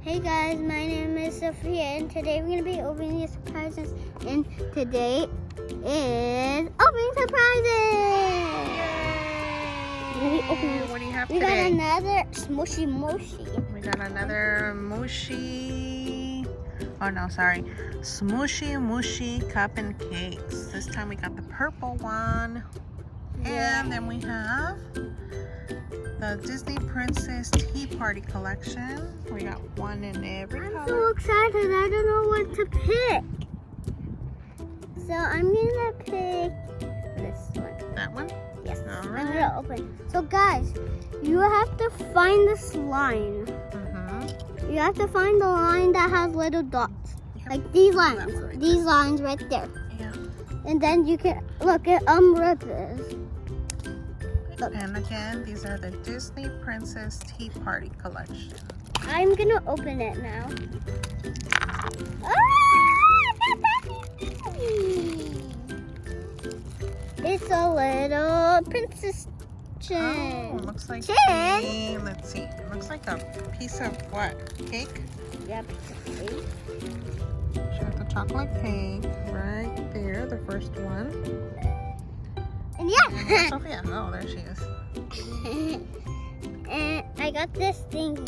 Hey guys, my name is Sofia and today we're going to be opening the surprises, and today is opening surprises! Yay! What do you have today? We got another smushy mushy. We got another mushy, oh no, sorry, smushy mushy cup and cakes. This time we got the purple one. Yeah. And then we have the Disney Princess Tea Party collection. We got one in every color. I'm so excited, I don't know what to pick. So I'm gonna pick this one. That one? Yes. All I'm right. gonna open. So guys, you have to find this line. You have to find the line that has little dots. Yep. Like these lines. Right These lines right there. Yeah. And then you can look at ribbons. Look. And again, these are the Disney Princess Tea Party collection. I'm gonna open it now. It's a little princess chin. Oh, looks like Chin? let's see. It looks like a piece of what? Cake? Yeah, piece of cake. She got the chocolate cake right there, the first one. And And yeah. where's Sophia? Oh, there she is. And I got this thingy.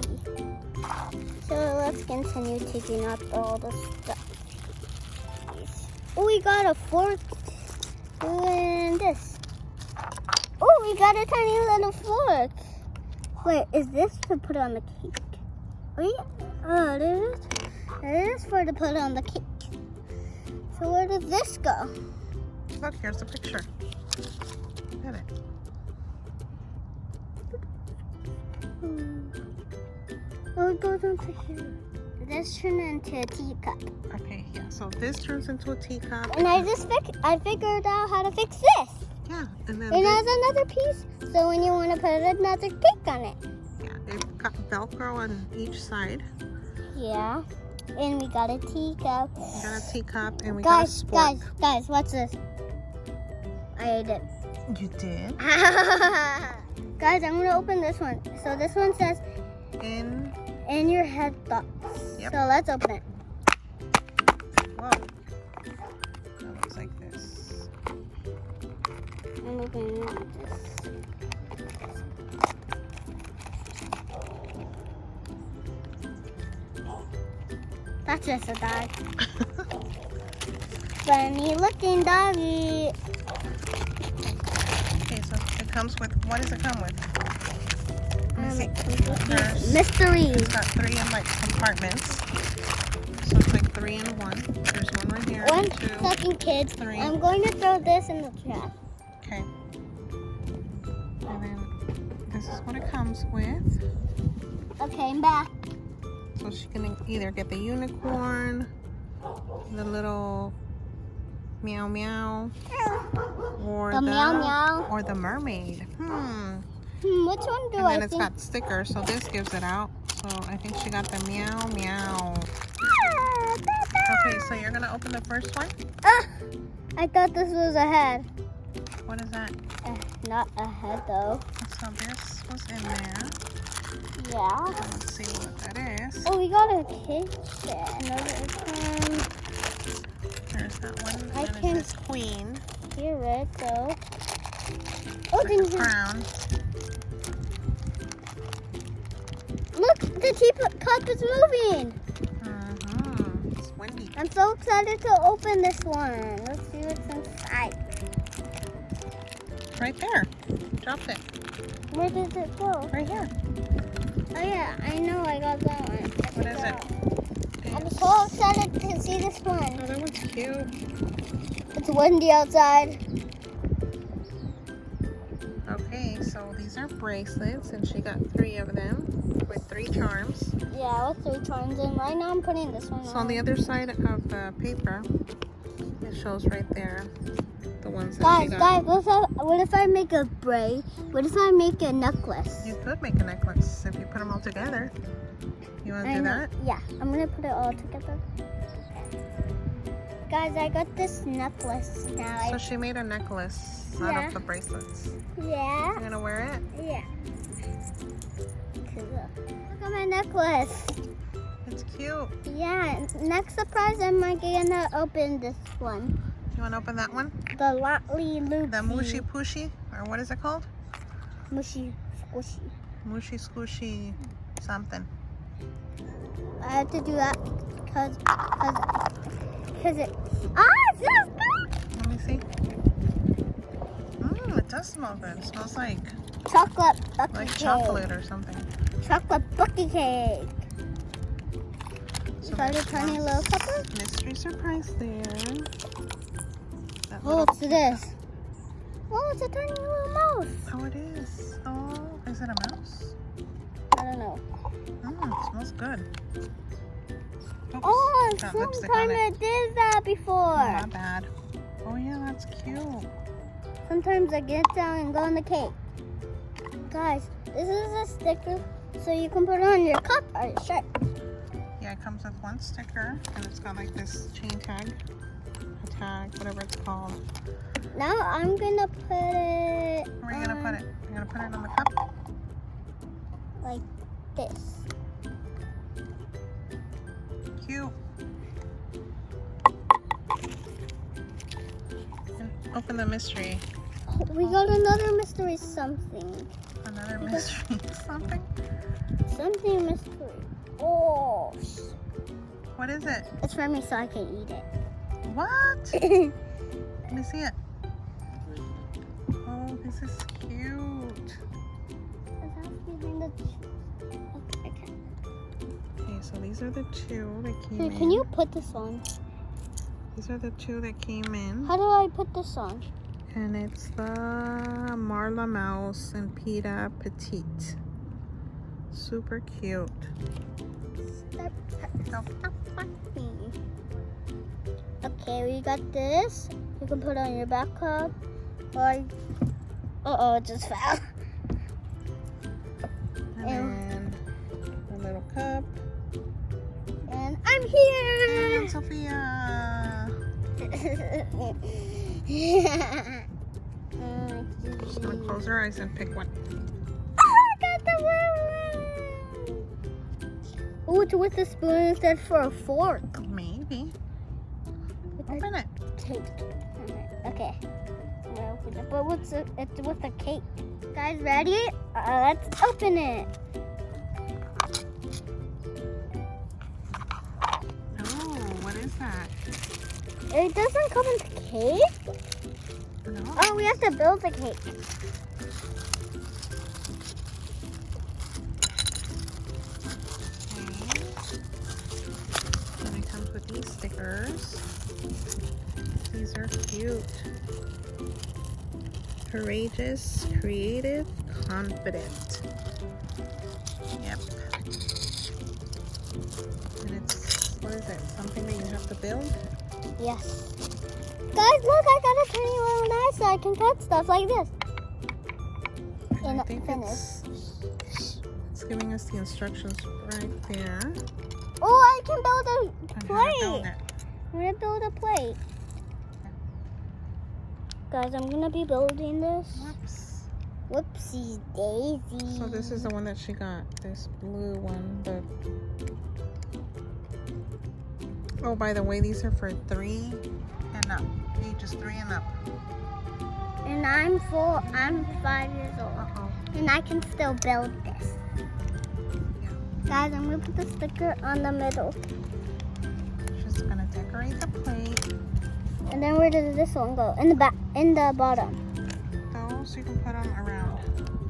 So let's continue taking out all the stuff. Oh, we got a fork and this. Oh, we got a tiny little fork. Wait, is this to put on the cake? Wait, oh, it is. It is for to put on the cake. So where does this go? Look, here's the picture. Look at it. Oh, it goes into here. This turned into a teacup. Okay, yeah. So this turns into a teacup. And I figured out how to fix this. Yeah, and then It has another piece, so when you want to put another cake on it. yeah, they've got Velcro on each side. Yeah. And we got a teacup. We got a teacup and we got a spork. Guys, what's this? I ate it. You did? Guys, I'm gonna open this one. So this one says in your head thoughts. Yep. So let's open it. Whoa. That looks like this. I'm opening it like this. That's just a dog. Funny looking doggy. Okay, so it comes with, what does it come with? Let me see. There's- Mystery. It's got 3 in like compartments. So it's like 3 in 1. There's one right here. 1 2. second, kids. 3. I'm going to throw this in the trash. Okay. And then this is what it comes with. Okay, I'm back. So she can either get the unicorn, the little meow meow, or The meow meow. or the mermaid. Which one do And I then it's think? got stickers, so this gives it out. So I think she got the meow meow. Okay, so you're gonna open the first one. I thought this was a head. What is that? Not a head though. So this was in there. Yeah. Let's see what that is. Oh, we got a kitchen. There's that one. I And can it says queen. hear it though. Oh, Like a didn't crown. look! The teacup is moving. It's windy. I'm so excited to open this one. Let's see what's inside. Right there. Dropped it. Where did it go? Right here. Oh yeah, I know I got that one. What is it? I'm so excited to see this Oh, one. that one's cute. It's windy outside. Okay, so these are bracelets, and she got 3 of them with 3 charms. Yeah, with 3 charms, and right now I'm putting this one So on. on the other side of the paper, it shows right there the ones that she Guys, got. what if I make a braid? What if I make a necklace? You could make a necklace if you put them all together. You want to do that? Yeah, I'm gonna put it all together. Guys, I got this necklace now. So she made a necklace out Yeah. of the bracelets. Yeah. You gonna wear it? Yeah. Look at my necklace. It's cute. Yeah, next surprise I'm gonna open this one. You want to open that one? The Lotley Loopy. The Mushy Pushy? Or what is it called? Mushy Squishy. Mushy Squishy something. I have to do that because it. Ah, it smells good. Let me see. It does smell good. It smells like Chocolate chocolate or something. Chocolate bucky cake. So Got a tiny little pepper. Mystery surprise there. That Oh, little- what's this? Oh, it's a tiny little mouse. Oh, it is. Oh, is it a mouse? I don't know. It smells good. Oops, Oh, got lipstick on sometimes I it. did that before. Not bad. Oh yeah, that's cute. Sometimes I get down and go on the cake. Guys, this is a sticker so you can put it on your cup or your shirt. Yeah, it comes with one sticker and it's got like this chain tag, a tag, whatever it's called. Now I'm gonna put it. Where are you gonna put it? You're gonna put it on the cup? Like this. Cute. And open the mystery. Oh, we got another mystery something. Another mystery something. Something mystery. Oh, What is it? it's for me so I can eat it. What? Let me see it. Oh, this is cute. Okay, so these are the two that came in. Can you put this on? These are the two that came in. How do I put this on? And it's the Marla Mouse and Pita Petite. Super cute. Stop me. Okay, we got this. You can put it on your back cup. Or uh-oh, it just fell. And then a little cup. And I'm here. And Sophia. She's gonna close her eyes and pick one. Oh, I got the one. Oh, it's with a spoon instead for a fork. Maybe. Open it. Cake. Okay. I'm gonna open it. But it's with a cake. Guys, ready? Let's open it. Oh, what is that? It doesn't come in cake. No. Oh, we have to build the cake. And it comes with these stickers. These are cute. Courageous, creative, confident. Yep. And it's, what is it? Something that you have to build? Yes. Guys, look, I got a tiny little knife so I can cut stuff like this. I think it's giving us the instructions right there. Oh, I can build a on how to build plate. it. I'm gonna build a plate. Guys, I'm gonna be building this. Whoops. Whoopsie daisy. So this is the one that she got, this blue one. Oh, by the way, these are for 3 and up. Ages 3 and up. And I'm 5 years old. Uh-oh. And I can still build this. Yeah. Guys, I'm gonna put the sticker on the middle. She's gonna decorate the plate. And then where does this one go? In the back, in the bottom. Those you can put them around.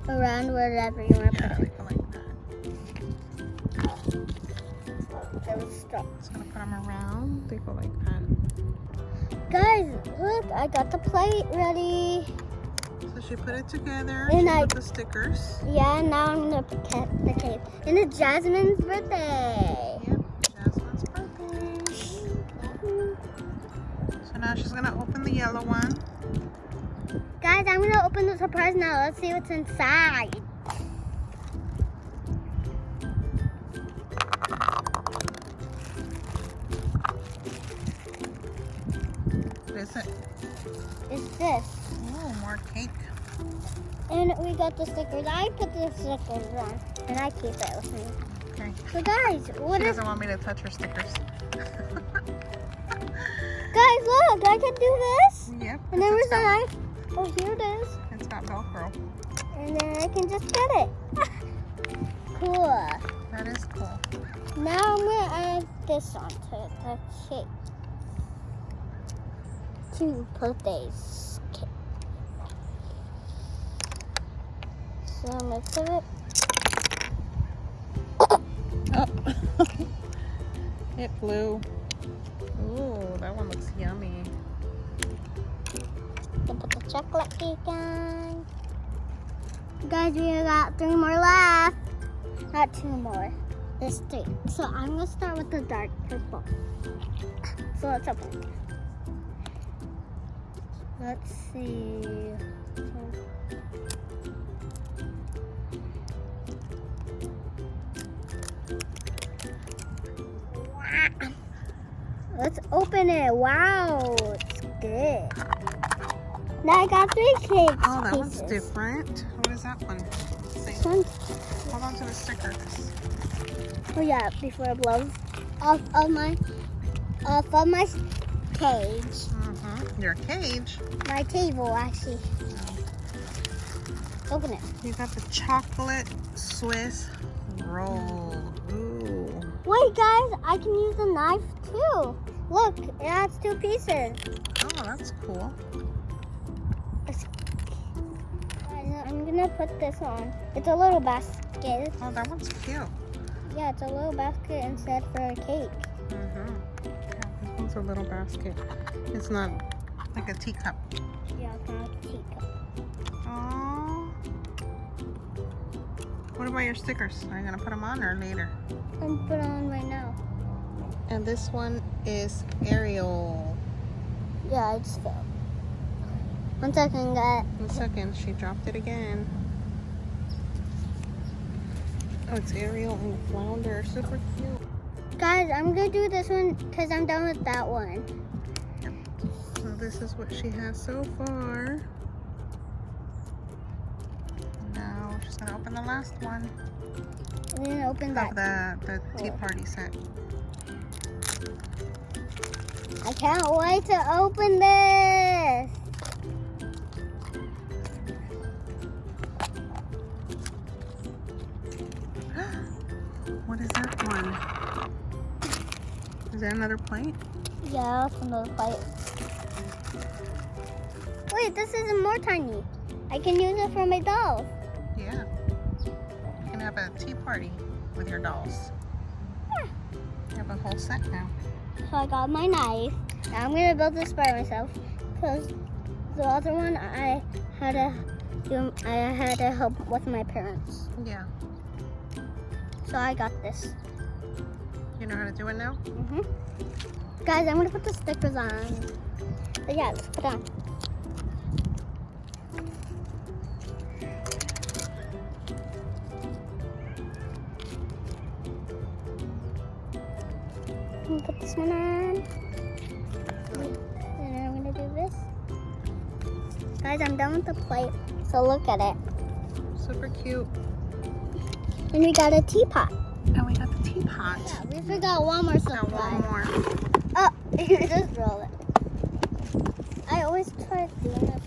Around wherever you want to Yeah, put it. like that. That was stuck. Just gonna put them around. They go like that. Guys, look, I got the plate ready. So she put it together. And She I- put the stickers. Yeah, now I'm gonna cut the cake. And it's Jasmine's birthday. Yep. Jasmine's birthday. So now she's gonna open the yellow one. Guys, I'm gonna open the surprise now. Let's see what's inside. What is it? It's this. Oh, more cake. And we got the stickers. I put the stickers on. And I keep it with me. Okay. Sorry. So guys, what She is... doesn't want me to touch her stickers. Guys, look, I can do this. Yep. And then where's the knife? Oh, here it is. It's got Velcro. And then I can just get it. Cool. That is cool. Now I'm gonna add this onto the cake. 2 birthdays cake. So mix of it. Oh. It flew. Ooh, that one looks yummy. Then put the chocolate cake on. Guys, we got 3 more left. Not 2 more. There's 3. So I'm gonna start with the dark purple. So let's open it. Let's see. Let's open it. Wow, it's good. Now I got 3 cakes. Oh, that one's different. What is that one? This one? Hold on to the sticker. Oh yeah, before it blows off of my cage. Your cage. My table, actually. Oh. Open it. You got the chocolate Swiss roll. Ooh. Wait, guys, I can use a knife too. Look, it has 2 pieces. Oh, that's cool. I'm gonna put this on. It's a little basket. Oh, that one's cute. Yeah, it's a little basket instead for a cake. Yeah, this one's a little basket. It's not like a teacup. Yeah, it's not a teacup. Oh. What about your stickers? Are you gonna put them on or later? I'm put on right now. And this one is Ariel. Yeah, I just fell. 1 second, guys. 1 second, she dropped it again. Oh, it's Ariel and Flounder. Super cute. Guys, I'm gonna do this one because I'm done with that one. So this is what she has so far. Now she's gonna open the last one I'm gonna open that. of the tea party set. I can't wait to open this. What is that one? Is that another plate? Yeah, that's another plate. Wait, this is more tiny. I can use it for my dolls. Yeah. You can have a tea party with your dolls. Yeah. You have a whole set now. So I got my knife. Now I'm gonna build this by myself because the other one I had to help with my parents. Yeah. So I got this. You know how to do it now? Guys, I'm gonna put the stickers on. But yeah, let's put it on. I'm gonna put this one on. And then I'm gonna do this. Guys, I'm done with the plate. So look at it. Super cute. And we got a teapot. And we got the teapot. Yeah, we forgot one more Got surprise. one more. Oh, you just roll it. I always try doing it.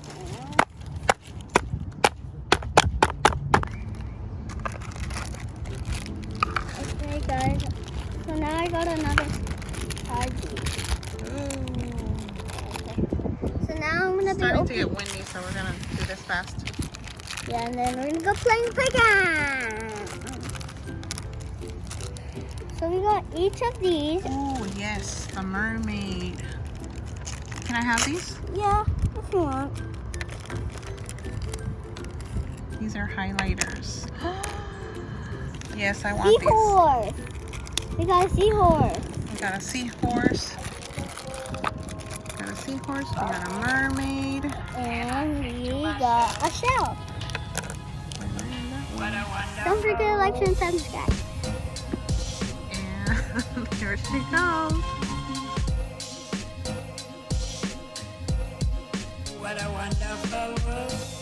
Okay, guys. So now I got another party. Ooh. Okay. So now I'm gonna It's be starting to opening. get windy, so we're gonna do this fast. Yeah, and then we're gonna go play playground. So we got each of these. Oh yes, the mermaid. Can I have these? Yeah, if you want. These are highlighters. Yes, I want these. Seahorse. We got a seahorse. We got a seahorse. Got a seahorse. We got a mermaid. And we got a shell. Don't forget to like, share, and subscribe. And here she goes. What a wonderful world.